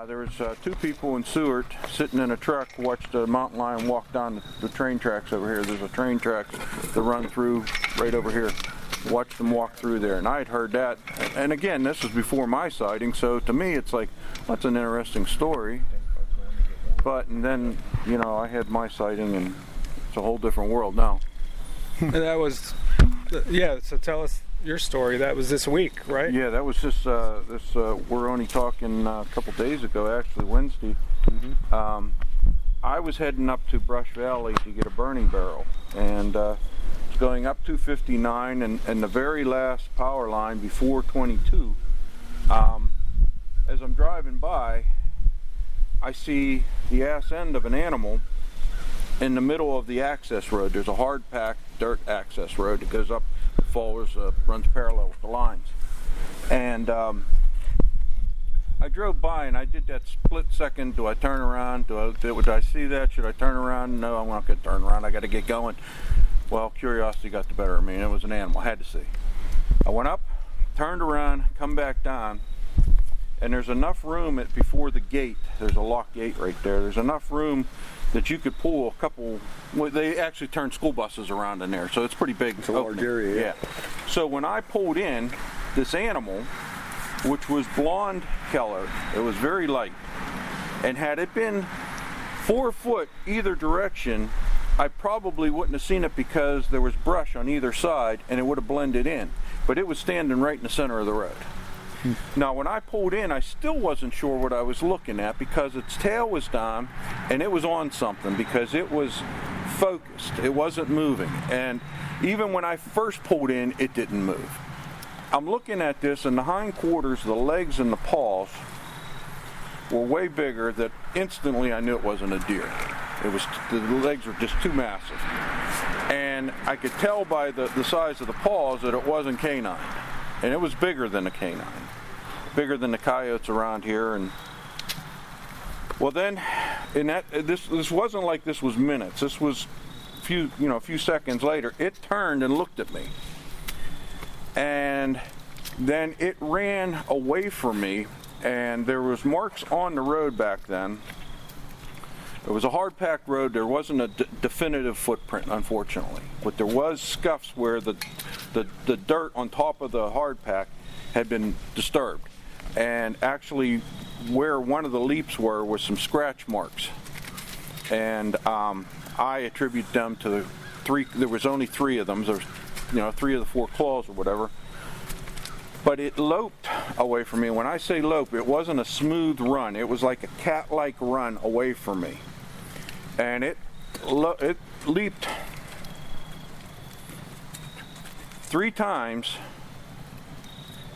There was two people in Seward sitting in a truck, watched a mountain lion walk down the train tracks over here. There's a train tracks that run through right over here. Watched them walk through there, and I had heard that. And again, this was before my sighting, so to me it's like, that's an interesting story. But and then, you know, I had my sighting, and it's a whole different world now. And that was, yeah, so tell us your story. That was this week, right? Yeah, that was just we're only talking a couple days ago, actually Wednesday. Mm-hmm. I was heading up to Brush Valley to get a burning barrel, and it's going up 259, and the very last power line before 22. As I'm driving by, I see the ass end of an animal in the middle of the access road. There's a hard packed dirt access road that goes up, follows, runs parallel with the lines. And I drove by, and I did that split second. Do I turn around? Did I see that? Should I turn around? No, I'm not going to turn around. I got to get going. Well, curiosity got the better of me, and it was an animal. I had to see. I went up, turned around, come back down, and there's enough room before the gate. There's a lock gate right there. There's enough room that you could pull a couple. Well, they actually turn school buses around in there, so it's pretty big. It's a large area. Yeah. So when I pulled in, this animal, which was blonde color, it was very light, and had it been 4 foot either direction, I probably wouldn't have seen it because there was brush on either side, and it would have blended in. But it was standing right in the center of the road. Now, when I pulled in, I still wasn't sure what I was looking at because its tail was down and it was on something because it was focused. It wasn't moving. And even when I first pulled in, it didn't move. I'm looking at this, and the hindquarters, the legs and the paws were way bigger that instantly I knew it wasn't a deer. The legs were just too massive. And I could tell by the size of the paws that it wasn't canine. And it was bigger than a canine. Bigger than the coyotes around here. And well, then, this wasn't like this was minutes. This was a few seconds later. It turned and looked at me, and then it ran away from me. And there was marks on the road back then. It was a hard-packed road. There wasn't a definitive footprint, unfortunately, but there was scuffs where the dirt on top of the hard-pack had been disturbed. And actually, where one of the leaps were was some scratch marks. And I attribute them to the three. There was only 3 of them. There was, 3 of the 4 claws or whatever. But it loped away from me. When I say lope, it wasn't a smooth run. It was like a cat-like run away from me. And it leaped 3 times.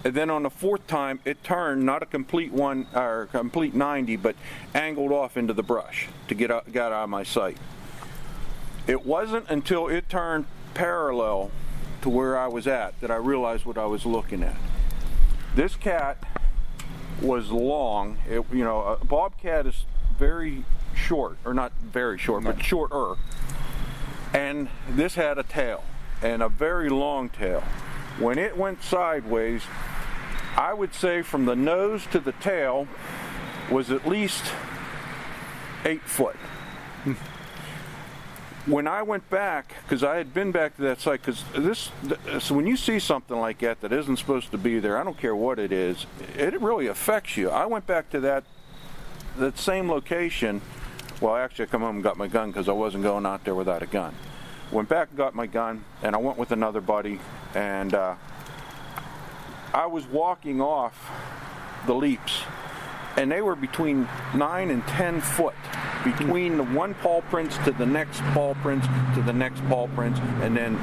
And then on the 4th time, it turned, not a complete 90, but angled off into the brush to get out of my sight. It wasn't until it turned parallel to where I was at that I realized what I was looking at. This cat was long. A bobcat is very short, or not very short, but shorter. And this had a tail, and a very long tail. When it went sideways, I would say from the nose to the tail was at least 8 foot. When I went back, because I had been back to that site, so when you see something like that isn't supposed to be there, I don't care what it is, it really affects you. I went back to that same location. Well, actually, I come home and got my gun because I wasn't going out there without a gun. Went back and got my gun, and I went with another buddy, and I was walking off the leaps, and they were between 9 and 10 foot between the one paw prints to the next paw prints to the next paw prints, and then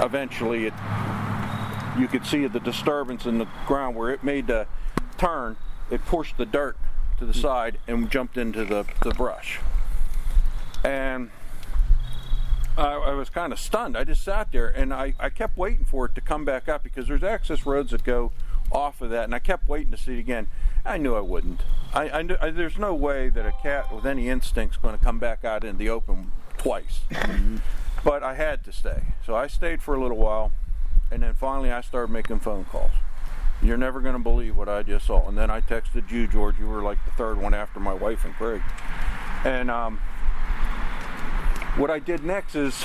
eventually you could see the disturbance in the ground where it made the turn. It pushed the dirt to the side and jumped into the brush. And I was kind of stunned. I just sat there, and I kept waiting for it to come back up because there's access roads that go off of that, and I kept waiting to see it again. I knew I wouldn't. I knew, there's no way that a cat with any instinct's going to come back out in the open twice. But I had to stay. So I stayed for a little while, and then finally I started making phone calls. You're never going to believe what I just saw. And then I texted you, George. You were like the third one after my wife and Craig. And what I did next is,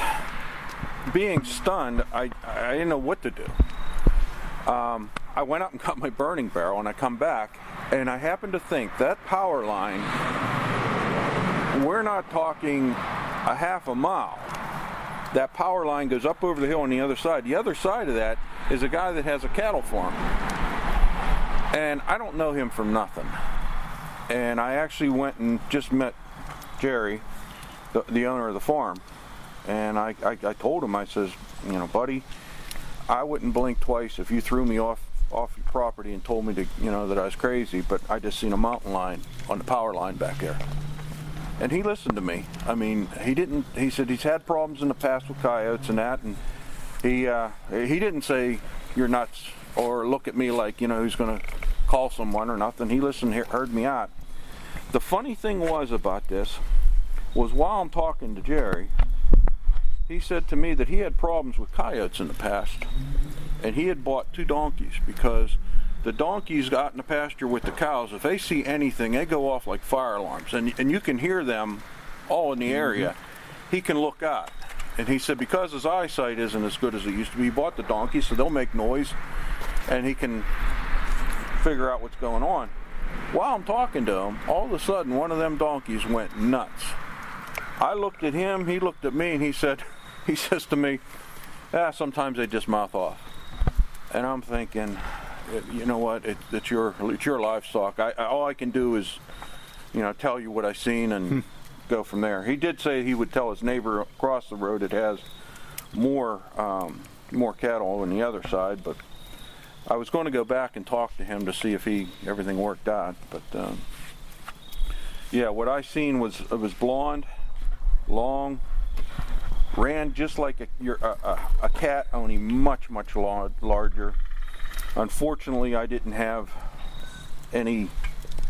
being stunned, I didn't know what to do. I went out and got my burning barrel, and I come back, and I happened to think that power line, we're not talking a half a mile. That power line goes up over the hill on the other side. The other side of that is a guy that has a cattle farm. And I don't know him from nothing. And I actually went and just met Jerry, the owner of the farm. And I told him, I says, you know, buddy, I wouldn't blink twice if you threw me off your property and told me to, you know, that I was crazy, but I just seen a mountain lion on the power line back there. And he listened to me. I mean, he said he's had problems in the past with coyotes and that, and he didn't say you're nuts or look at me like, you know, who's going to call someone or nothing. He listened, heard me out. The funny thing was about this was, while I'm talking to Jerry, he said to me that he had problems with coyotes in the past, and he had bought 2 donkeys because the donkeys got in the pasture with the cows. If they see anything, they go off like fire alarms, and you can hear them all in the area. He can look out, and he said because his eyesight isn't as good as it used to be, he bought the donkeys so they'll make noise, and he can figure out what's going on. While I'm talking to him, all of a sudden one of them donkeys went nuts. I looked at him, he looked at me, and he says to me, sometimes they just mouth off. And I'm thinking, you know what, it's your livestock. All I can do is, you know, tell you what I seen and go from there. He did say he would tell his neighbor across the road that has more cattle on the other side, but I was going to go back and talk to him to see if everything worked out. But yeah, what I seen was, it was blonde, long, ran just like a cat, only much larger. Unfortunately, I didn't have any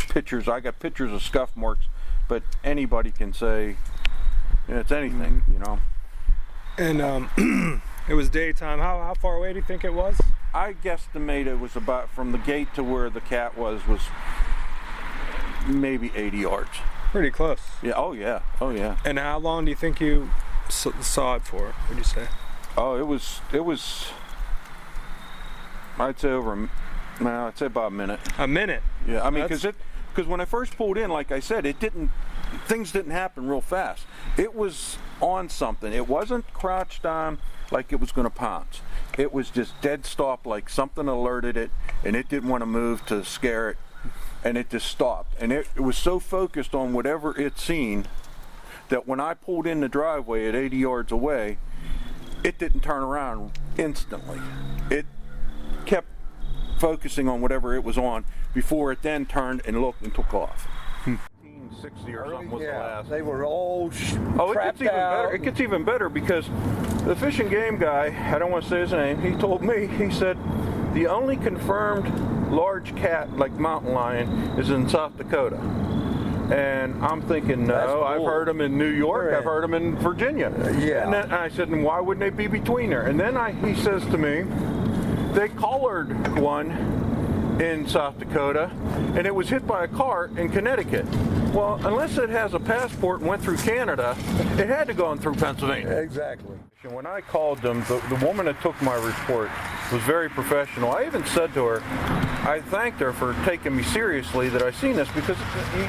pictures. I got pictures of scuff marks, but anybody can say, you know, it's anything, you know. And it was daytime. How far away do you think it was? I guesstimate it was about, from the gate to where the cat was maybe 80 yards. Pretty close. Yeah. Oh yeah. And how long do you think you saw it for? Would you say? Oh, it was. I'd say I'd say about a minute. A minute. Yeah. I mean, because when I first pulled in, like I said, things didn't happen real fast. It was on something. It wasn't crouched on like it was going to pounce. It was just dead stop, like something alerted it, and it didn't want to move to scare it, and it just stopped. And it was so focused on whatever it seen that when I pulled in the driveway at 80 yards away, it didn't turn around instantly. It kept focusing on whatever it was on before it then turned and looked and took off. 1960 or something was the last. They were all trapped out. It gets even better because the Fish and Game guy, I don't want to say his name, he told me, he said, the only confirmed large cat like mountain lion is in South Dakota. And I'm thinking, no, cool. I've heard them in New York, I've heard them in Virginia. Yeah. And then I said, and why wouldn't they be between there? And then he says to me, they collared one in South Dakota, and it was hit by a car in Connecticut. Well, unless it has a passport and went through Canada, it had to go on through Pennsylvania. Exactly. And when I called them, the woman that took my report was very professional. I even said to her, I thanked her for taking me seriously that I seen this, because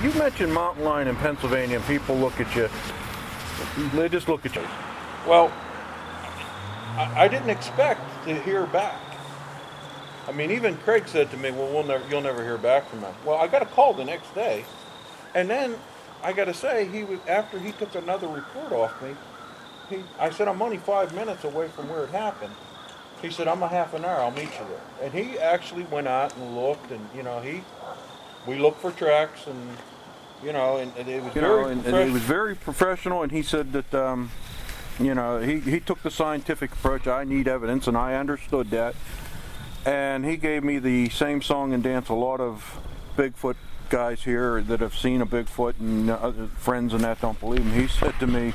you mentioned mountain lion in Pennsylvania and people look at you, they just look at you. Well, I didn't expect to hear back. I mean, even Craig said to me, well, you'll never hear back from him. Well, I got a call the next day, and then I got to say, after he took another report off me, I said, I'm only 5 minutes away from where it happened. He said, I'm a half an hour, I'll meet you there. And he actually went out and looked, and you know, we looked for tracks, and you know, and it was and it was very professional. And he said that you know, he took the scientific approach. I need evidence, and I understood that. And he gave me the same song and dance a lot of Bigfoot guys here that have seen a Bigfoot and other friends and that don't believe him. He said to me,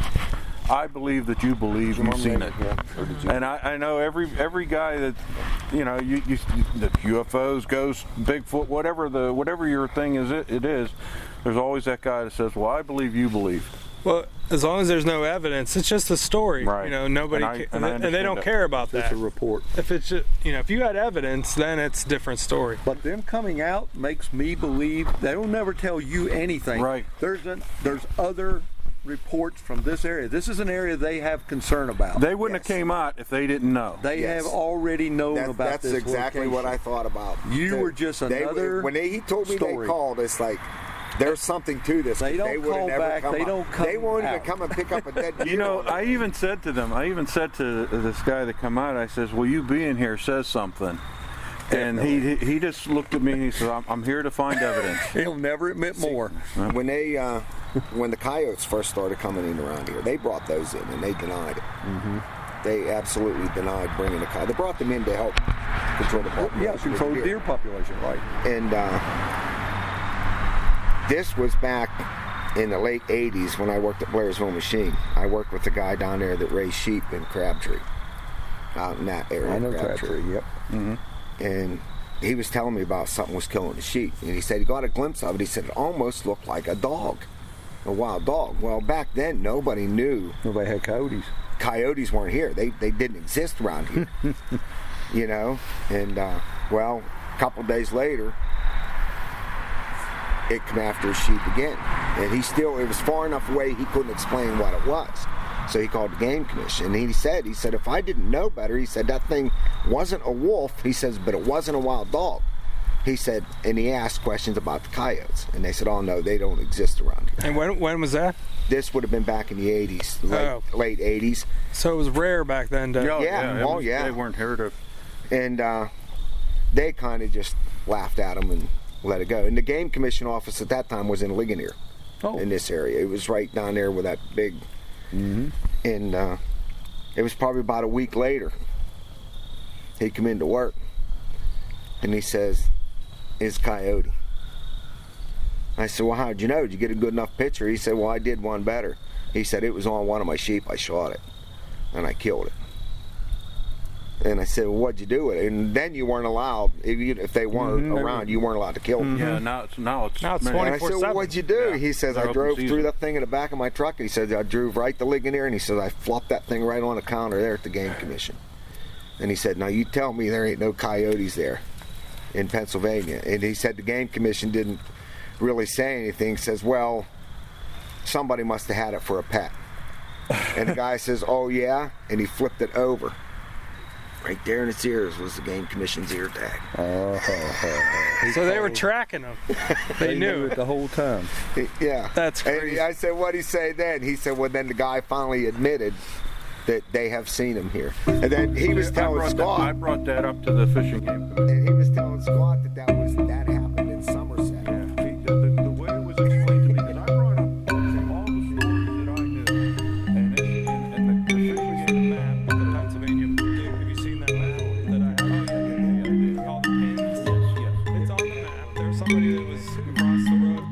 I believe that you believe you've seen it. And I know every guy that, you know, that UFOs, ghosts, Bigfoot, whatever your thing is, it is, there's always that guy that says, well, I believe you believe. Well, as long as there's no evidence, it's just a story. Right. You know, nobody and they don't care about that. It's a report. If it's just, you know, if you got evidence, then it's a different story. But them coming out makes me believe they'll never tell you anything. Right. There's other reports from this area. This is an area they have concern about. They wouldn't have came out if they didn't know. They have already known about this. That's exactly location. what I thought about. You were just another when he told me story. they called, it's like there's something to this. They don't call back. They don't come. They won't even out. come and pick up a dead deer. You know, I even said to them, I even said to this guy that come out, I says, well, you being here says something. And he just looked at me and he said, I'm here to find evidence. He'll never admit more. When when the coyotes first started coming in around here, they brought those in and they denied it. Mm-hmm. They absolutely denied bringing the coyotes. They brought them in to help control the population. Yeah, control the deer population, right? And this was back in the late 80s when I worked at Blairsville Machine. I worked with a guy down there that raised sheep in Crabtree, out in that area. I know Crabtree, yep. Mm-hmm. And he was telling me about something was killing the sheep. And he said he got a glimpse of it. He said it almost looked like a dog, a wild dog. Well, back then, nobody knew. Nobody had coyotes. Coyotes weren't here. They didn't exist around here, you know. And, well, a couple days later, it came after his sheep again. And it was far enough away he couldn't explain what it was. So he called the game commission. And he said, if I didn't know better, he said, that thing wasn't a wolf. He says, but it wasn't a wild dog. He said, and he asked questions about the coyotes. And they said, oh, no, they don't exist around here. And when was that? This would have been back in the 80s, late 80s. So it was rare back then. Yeah. They weren't here to. And they kind of just laughed at him and let it go. And the game commission office at that time was in Ligonier, in this area. It was right down there with that big. Mm-hmm. And it was probably about a week later. He come into work, and he says, "It's coyote." I said, "Well, how'd you know? Did you get a good enough picture?" He said, "Well, I did one better." He said, "It was on one of my sheep. I shot it, and I killed it." And I said, well, what'd you do with it? And then you weren't allowed, if they weren't around, you weren't allowed to kill them. Yeah, now it's 24/7. And I said, well, what'd you do? Yeah, he says, I drove through that thing in the back of my truck. And he said, I drove right to Ligonier, and he says, I flopped that thing right on the counter there at the game commission. And he said, now you tell me there ain't no coyotes there in Pennsylvania. And he said the game commission didn't really say anything. He says, well, somebody must have had it for a pet. And the guy says, oh yeah? And he flipped it over. Right there in its ears was the game commission's ear tag. So they were tracking them. They knew it the whole time. Yeah. That's crazy. And I said, what'd he say then? He said, well, then the guy finally admitted that they have seen him here. And then he was telling Scott. I brought that up to the fishing game committee. And he was telling Scott that that happened in Somerset. Yeah. The way it was explained to me, that I brought up all the stories that I knew, and the fishing game map. The Pennsylvania. Have you seen that map that I have? Yeah. All the pins. Yes. It's on the map. There's somebody that was across the road.